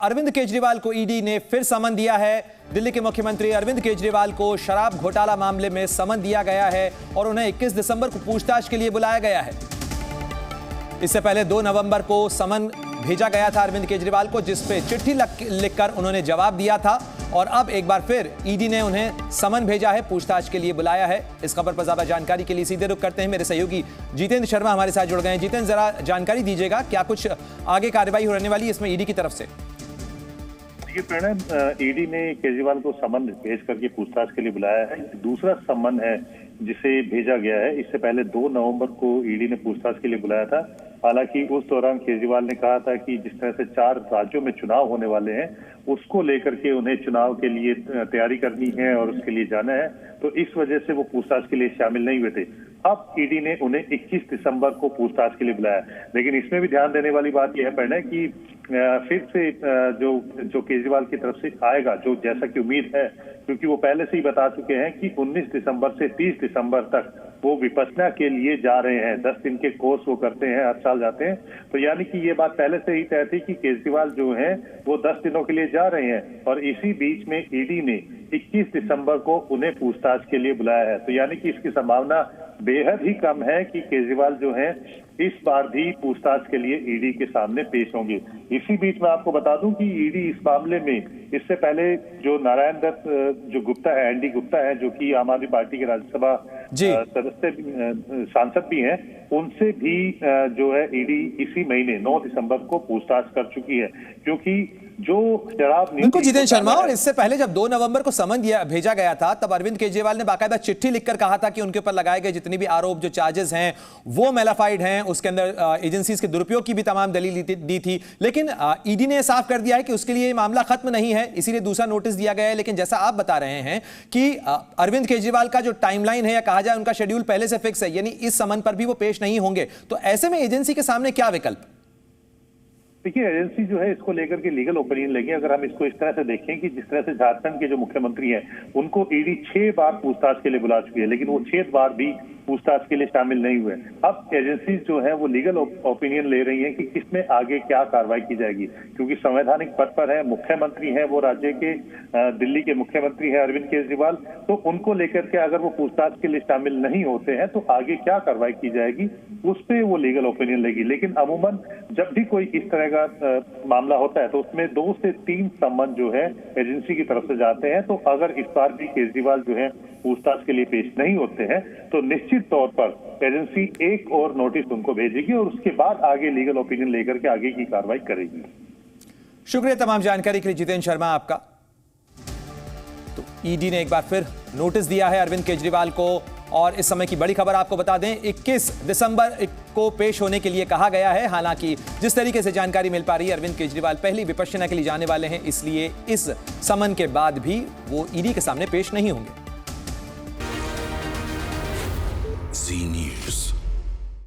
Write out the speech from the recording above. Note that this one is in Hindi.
अरविंद केजरीवाल को ईडी ने फिर समन दिया है। दिल्ली के मुख्यमंत्री अरविंद केजरीवाल को शराब घोटाला मामले में समन दिया गया है और उन्हें 21 दिसंबर को पूछताछ के लिए बुलाया गया है। इससे पहले 2 नवंबर को समन भेजा गया था अरविंद केजरीवाल को, जिस पे चिट्ठी लिखकर उन्होंने जवाब दिया था और अब एक बार फिर ईडी ने उन्हें समन भेजा है, पूछताछ के लिए बुलाया है। इस खबर पर ज्यादा जानकारी के लिए सीधे रुख करते हैं, मेरे सहयोगी जितेंद्र शर्मा हमारे साथ जुड़ गए हैं। जितेंद्र, जरा जानकारी दीजिएगा, क्या कुछ आगे कार्रवाई होने वाली है इसमें ईडी की तरफ से? देखिए प्रणब, ईडी ने केजरीवाल को समन भेज करके पूछताछ के लिए बुलाया है। दूसरा समन है जिसे भेजा गया है। इससे पहले 2 नवंबर को ईडी ने पूछताछ के लिए बुलाया था। हालांकि उस दौरान केजरीवाल ने कहा था कि जिस तरह से 4 राज्यों में चुनाव होने वाले हैं, उसको लेकर के उन्हें चुनाव के लिए तैयारी करनी है और उसके लिए जाना है, तो इस वजह से वो पूछताछ के लिए शामिल नहीं हुए थे। अब ईडी ने उन्हें 21 दिसंबर को पूछताछ के लिए बुलाया। लेकिन इसमें भी ध्यान देने वाली बात यह है प्रणय कि फिर से जो केजरीवाल की तरफ से आएगा, जो जैसा कि उम्मीद है, क्योंकि वो पहले से ही बता चुके हैं कि 19 दिसंबर से 30 दिसंबर तक वो विपश्यना के लिए जा रहे हैं। 10 दिन के कोर्स वो करते हैं, हर साल जाते हैं। तो यानी कि ये बात पहले से ही तय थी कि केजरीवाल जो है वो 10 दिनों के लिए जा रहे हैं और इसी बीच में ईडी ने 21 दिसंबर को उन्हें पूछताछ के लिए बुलाया है। तो यानी कि इसकी संभावना बेहद ही कम है कि केजरीवाल जो है इस बार भी पूछताछ के लिए ईडी के सामने पेश होंगे। इसी बीच मैं आपको बता दूं कि ईडी इस मामले में इससे पहले जो नारायण दत्त जो गुप्ता है, एनडी गुप्ता है, जो कि आम आदमी पार्टी के राज्यसभा सदस्य सांसद भी हैं, उनसे भी जो है ईडी इसी महीने 9 दिसंबर को पूछताछ कर चुकी है। क्योंकि जो शराब बिल्कुल जितेंद्र शर्मा, और इससे पहले जब 2 नवंबर को समन भेजा गया था, तब अरविंद केजरीवाल ने बाकायदा चिट्ठी लिखकर कहा था कि उनके ऊपर लगाए गए जितनी भी आरोप, जो चार्जेस हैं, वो मेलाफाइड हैं। उसके अंदर एजेंसीज के दुरुपयोग की भी तमाम दलील दी थी। लेकिन ईडी ने साफ कर दिया है कि उसके लिए मामला खत्म नहीं है, इसीलिए दूसरा नोटिस दिया गया है। लेकिन जैसा आप बता रहे हैं कि अरविंद केजरीवाल का जो टाइमलाइन है, या कहा जाए उनका शेड्यूल पहले से फिक्स है, यानी इस समन पर भी वो पेश नहीं होंगे, तो ऐसे में एजेंसी के सामने क्या विकल्प? देखिए, एजेंसी जो है इसको लेकर के लीगल ओपिनियन लेंगे। अगर हम इसको इस तरह से देखें कि जिस तरह से झारखंड के जो मुख्यमंत्री हैं, उनको ईडी 6 बार पूछताछ के लिए बुला चुकी है, लेकिन वो 6 बार भी पूछताछ के लिए शामिल नहीं हुए। अब एजेंसी जो है वो लीगल ओपिनियन ले रही है कि इसमें आगे क्या कार्रवाई की जाएगी, क्योंकि संवैधानिक पद पर है, मुख्यमंत्री है वो राज्य के, दिल्ली के मुख्यमंत्री है अरविंद केजरीवाल। तो उनको लेकर के अगर वो पूछताछ के लिए शामिल नहीं होते हैं तो आगे क्या कार्रवाई की जाएगी, उस पर वो लीगल ओपिनियन लेगी। लेकिन अमूमन जब भी कोई इस तरह का मामला होता है तो उसमें 2 से 3 सम्मन जो है एजेंसी की तरफ से जाते हैं। तो अगर इस बार भी केजरीवाल जो है पूछताछ के लिए पेश नहीं होते हैं तो निश्चित तौर पर एजेंसी एक और नोटिस उनको भेजेगी और उसके बाद आगे लीगल ओपिनियन लेकर के आगे की कार्रवाई करेगी। शुक्रिया तमाम जानकारी के लिए जितेंद्र शर्मा आपका। तो ईडी ने एक बार फिर नोटिस दिया है अरविंद केजरीवाल को, और इस समय की बड़ी खबर आपको बता दें, 21 दिसंबर को पेश होने के लिए कहा गया है। हालांकि जिस तरीके से जानकारी मिल पा रही है, अरविंद केजरीवाल पहली विपश्यना के लिए जाने वाले हैं, इसलिए इस समन के बाद भी वो ईडी के सामने पेश नहीं होंगे। Zee News।